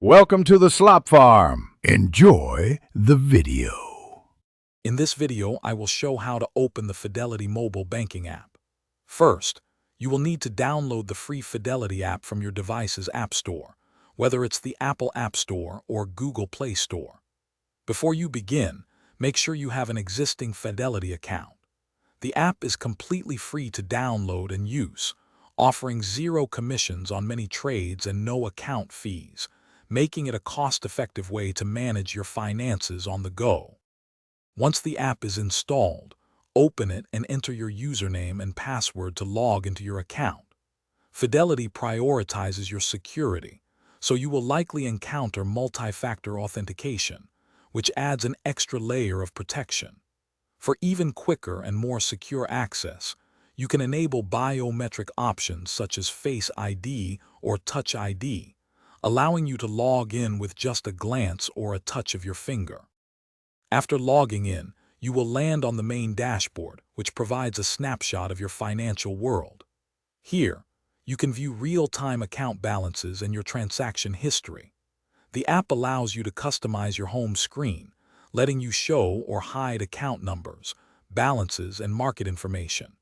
Welcome to the Slop Farm. Enjoy the video. In this video, I will show how to open the Fidelity mobile banking app. First, you will need to download the free Fidelity app from your device's App Store, whether it's the Apple App Store or Google Play Store. Before you begin, make sure you have an existing Fidelity account. The app is completely free to download and use, offering zero commissions on many trades and no account fees, making it a cost-effective way to manage your finances on the go. Once the app is installed, open it and enter your username and password to log into your account. Fidelity prioritizes your security, so you will likely encounter multi-factor authentication, which adds an extra layer of protection. For even quicker and more secure access, you can enable biometric options such as Face ID or Touch ID, allowing you to log in with just a glance or a touch of your finger. After logging in, you will land on the main dashboard, which provides a snapshot of your financial world. Here, you can view real-time account balances and your transaction history. The app allows you to customize your home screen, letting you show or hide account numbers, balances, and market information.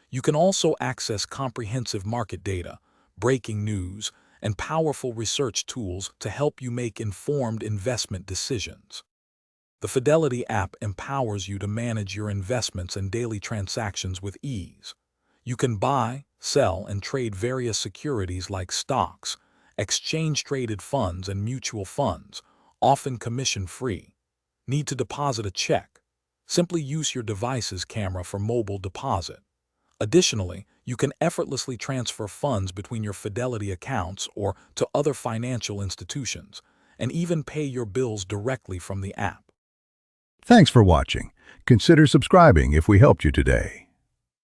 You can also access comprehensive market data, breaking news, and powerful research tools to help you make informed investment decisions. The Fidelity app empowers you to manage your investments and daily transactions with ease. You can buy, sell, and trade various securities like stocks, exchange-traded funds, and mutual funds, often commission-free. Need to deposit a check? Simply use your device's camera for mobile deposit. Additionally, you can effortlessly transfer funds between your Fidelity accounts or to other financial institutions, and even pay your bills directly from the app. Thanks for watching. Consider subscribing if we helped you today.